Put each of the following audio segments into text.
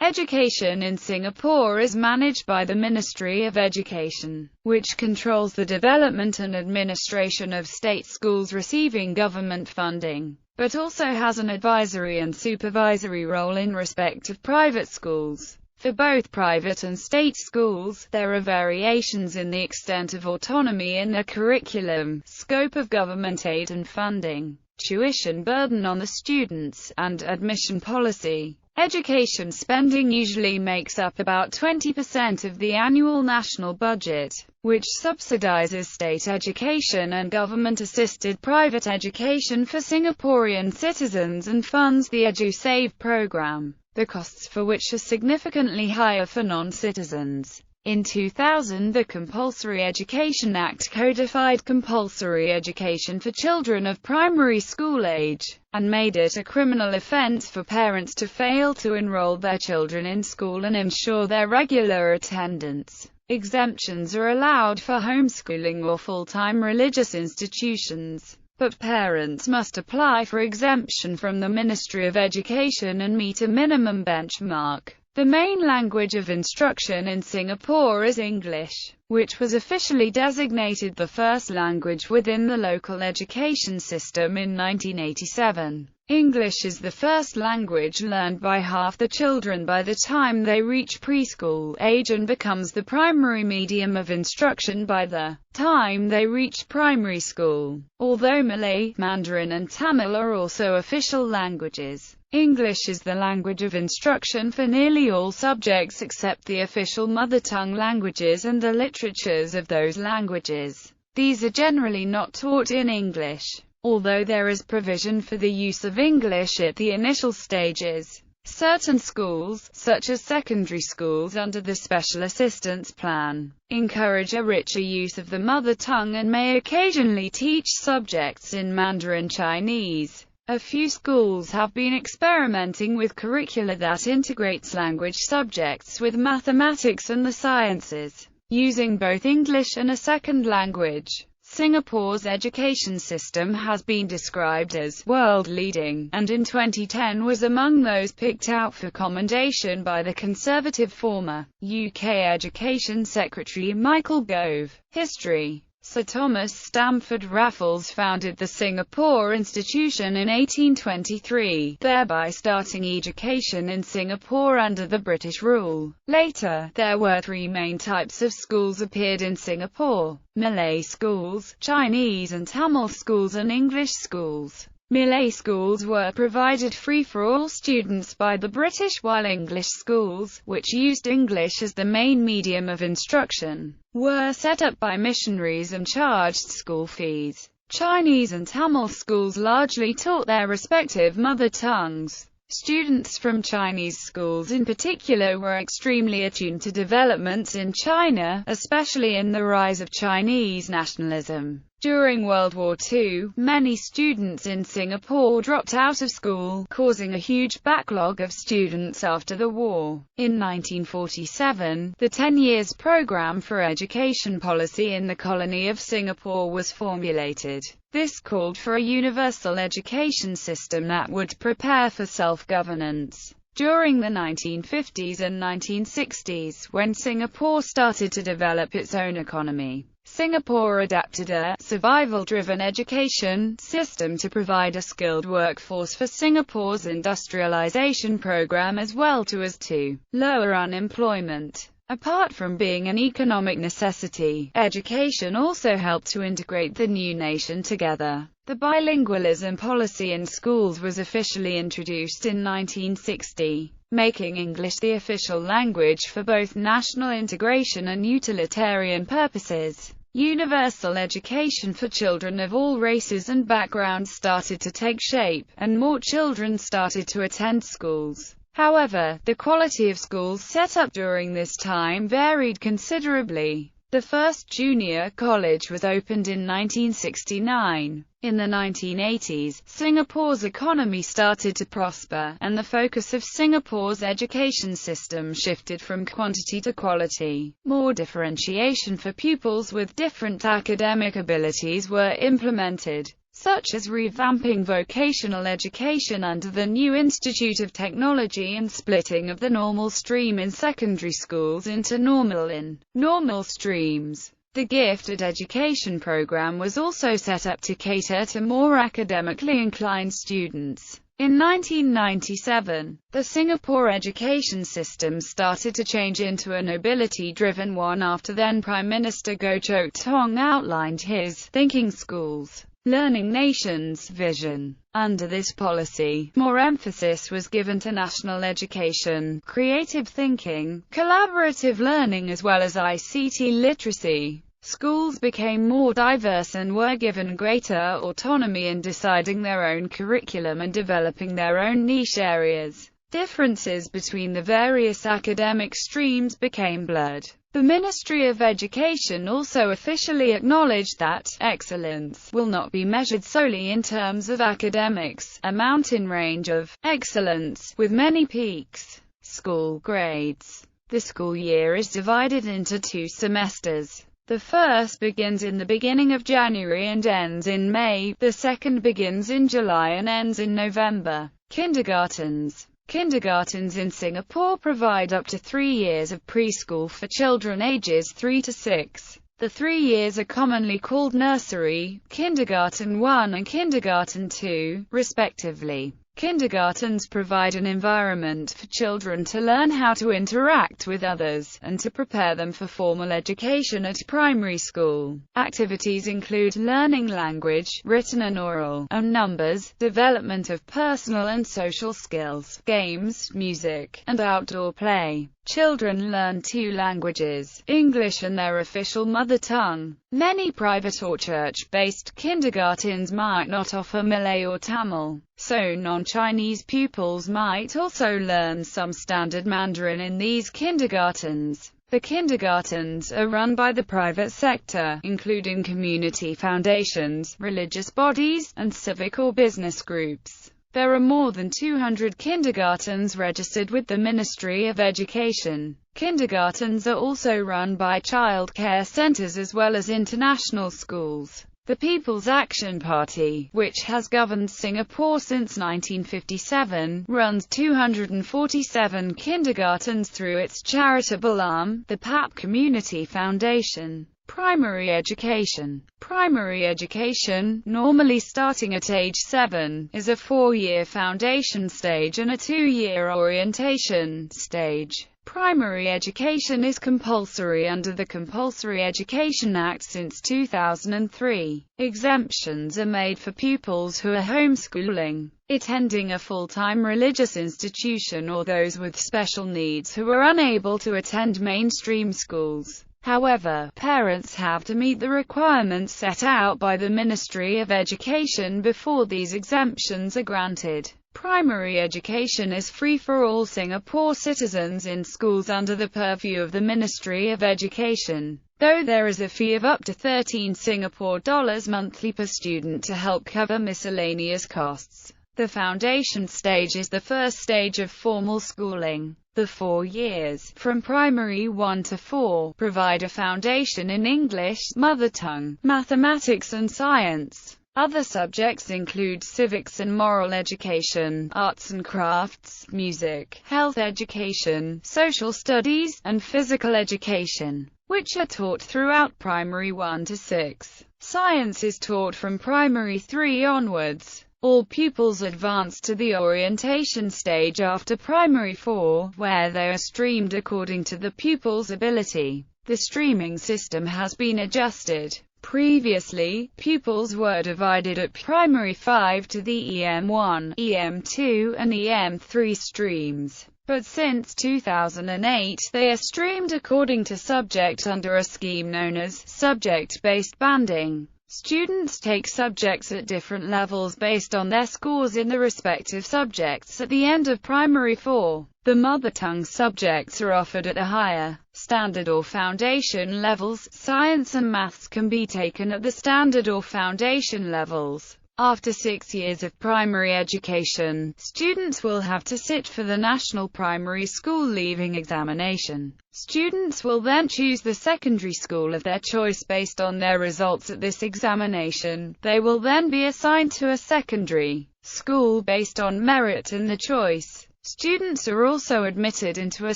Education in Singapore is managed by the Ministry of Education, which controls the development and administration of state schools receiving government funding, but also has an advisory and supervisory role in respect of private schools. For both private and state schools, there are variations in the extent of autonomy in their curriculum, scope of government aid and funding, tuition burden on the students, and admission policy. Education spending usually makes up about 20% of the annual national budget, which subsidizes state education and government-assisted private education for Singaporean citizens and funds the EduSave program, the costs for which are significantly higher for non-citizens. In 2000, the Compulsory Education Act codified compulsory education for children of primary school age, and made it a criminal offence for parents to fail to enroll their children in school and ensure their regular attendance. Exemptions are allowed for homeschooling or full-time religious institutions, but parents must apply for exemption from the Ministry of Education and meet a minimum benchmark. The main language of instruction in Singapore is English, which was officially designated the first language within the local education system in 1987. English is the first language learned by half the children by the time they reach preschool age and becomes the primary medium of instruction by the time they reach primary school. Although Malay, Mandarin and Tamil are also official languages, English is the language of instruction for nearly all subjects except the official mother tongue languages and the literatures of those languages. These are generally not taught in English, although there is provision for the use of English at the initial stages. Certain schools, such as secondary schools under the Special Assistance Plan, encourage a richer use of the mother tongue and may occasionally teach subjects in Mandarin Chinese. A few schools have been experimenting with curricula that integrates language subjects with mathematics and the sciences, using both English and a second language. Singapore's education system has been described as world-leading, and in 2010 was among those picked out for commendation by the Conservative former UK Education Secretary Michael Gove. History. Sir Thomas Stamford Raffles founded the Singapore Institution in 1823, thereby starting education in Singapore under the British rule. Later, there were three main types of schools appeared in Singapore: Malay schools, Chinese and Tamil schools and English schools. Malay schools were provided free for all students by the British, while English schools, which used English as the main medium of instruction, were set up by missionaries and charged school fees. Chinese and Tamil schools largely taught their respective mother tongues. Students from Chinese schools in particular were extremely attuned to developments in China, especially in the rise of Chinese nationalism. During World War II, many students in Singapore dropped out of school, causing a huge backlog of students after the war. In 1947, the 10 Years Programme for Education Policy in the colony of Singapore was formulated. This called for a universal education system that would prepare for self-governance. During the 1950s and 1960s, when Singapore started to develop its own economy, Singapore adapted a survival-driven education system to provide a skilled workforce for Singapore's industrialization program as well as to lower unemployment. Apart from being an economic necessity, education also helped to integrate the new nation together. The bilingualism policy in schools was officially introduced in 1960, making English the official language for both national integration and utilitarian purposes. Universal education for children of all races and backgrounds started to take shape, and more children started to attend schools. However, the quality of schools set up during this time varied considerably. The first junior college was opened in 1969. In the 1980s, Singapore's economy started to prosper, and the focus of Singapore's education system shifted from quantity to quality. More differentiation for pupils with different academic abilities were implemented. such as revamping vocational education under the new Institute of Technology and splitting of the normal stream in secondary schools into normal and normal streams. The Gifted Education Program was also set up to cater to more academically inclined students. In 1997, the Singapore education system started to change into a nobility-driven one after then Prime Minister Goh Chok Tong outlined his Thinking Schools, Learning Nations vision. Under this policy, more emphasis was given to national education, creative thinking, collaborative learning as well as ICT literacy. Schools became more diverse and were given greater autonomy in deciding their own curriculum and developing their own niche areas. Differences between the various academic streams became blurred. The Ministry of Education also officially acknowledged that excellence will not be measured solely in terms of academics, a mountain range of excellence with many peaks. School grades. The school year is divided into 2 semesters. The first begins in the beginning of January and ends in May, the second begins in July and ends in November. Kindergartens. Kindergartens in Singapore provide up to 3 years of preschool for children ages 3 to 6. The 3 years are commonly called nursery, kindergarten 1 and kindergarten 2, respectively. Kindergartens provide an environment for children to learn how to interact with others, and to prepare them for formal education at primary school. Activities include learning language, written and oral, and numbers, development of personal and social skills, games, music, and outdoor play. Children learn 2 languages, English and their official mother tongue. Many private or church-based kindergartens might not offer Malay or Tamil, so non-Chinese pupils might also learn some standard Mandarin in these kindergartens. The kindergartens are run by the private sector, including community foundations, religious bodies, and civic or business groups. There are more than 200 kindergartens registered with the Ministry of Education. Kindergartens are also run by child care centers as well as international schools. The People's Action Party, which has governed Singapore since 1957, runs 247 kindergartens through its charitable arm, the PAP Community Foundation. Primary education. Primary education, normally starting at age 7, is a 4-year foundation stage and a 2-year orientation stage. Primary education is compulsory under the Compulsory Education Act since 2003. Exemptions are made for pupils who are homeschooling, attending a full-time religious institution, or those with special needs who are unable to attend mainstream schools. However, parents have to meet the requirements set out by the Ministry of Education before these exemptions are granted. Primary education is free for all Singapore citizens in schools under the purview of the Ministry of Education, though there is a fee of up to 13 Singapore dollars monthly per student to help cover miscellaneous costs. The foundation stage is the first stage of formal schooling. The 4 years, from primary 1 to 4, provide a foundation in English, mother tongue, mathematics and science. Other subjects include civics and moral education, arts and crafts, music, health education, social studies, and physical education, which are taught throughout primary 1 to 6. Science is taught from primary 3 onwards. All pupils advance to the orientation stage after primary 4, where they are streamed according to the pupil's ability. The streaming system has been adjusted. Previously, pupils were divided at primary 5 to the EM1, EM2, and EM3 streams. But since 2008, they are streamed according to subject under a scheme known as subject-based banding. Students take subjects at different levels based on their scores in the respective subjects at the end of primary 4. The mother tongue subjects are offered at the higher, standard or foundation levels. Science and maths can be taken at the standard or foundation levels. After 6 years of primary education, students will have to sit for the National Primary School Leaving Examination. Students will then choose the secondary school of their choice based on their results at this examination. They will then be assigned to a secondary school based on merit in the choice. Students are also admitted into a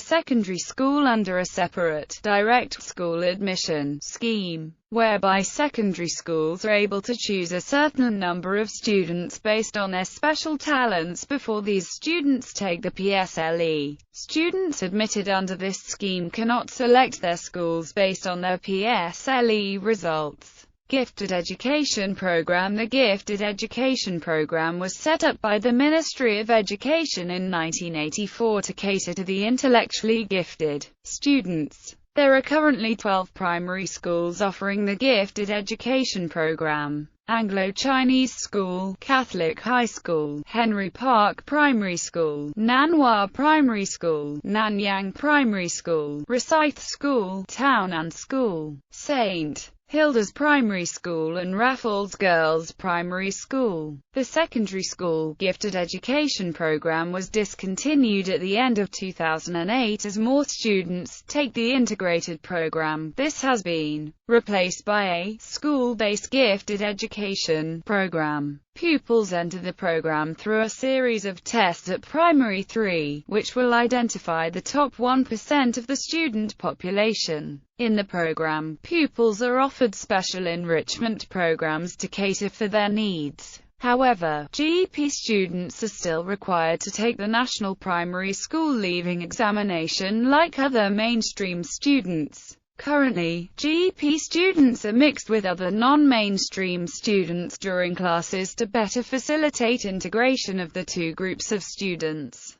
secondary school under a separate, direct school admission scheme, whereby secondary schools are able to choose a certain number of students based on their special talents before these students take the PSLE. Students admitted under this scheme cannot select their schools based on their PSLE results. Gifted Education Program. The Gifted Education Program was set up by the Ministry of Education in 1984 to cater to the intellectually gifted students. There are currently 12 primary schools offering the Gifted Education Program. Anglo-Chinese School, Catholic High School, Henry Park Primary School, Nanhua Primary School, Nanyang Primary School, Rosyth School, Town and School, St. Hilda's Primary School and Raffles Girls Primary School. The secondary school gifted education program was discontinued at the end of 2008 as more students take the integrated program. This has been replaced by a school-based gifted education program. Pupils enter the program through a series of tests at Primary 3, which will identify the top 1% of the student population. In the program, pupils are offered special enrichment programs to cater for their needs. However, GEP students are still required to take the National Primary School Leaving Examination like other mainstream students. Currently, GEP students are mixed with other non-mainstream students during classes to better facilitate integration of the two groups of students.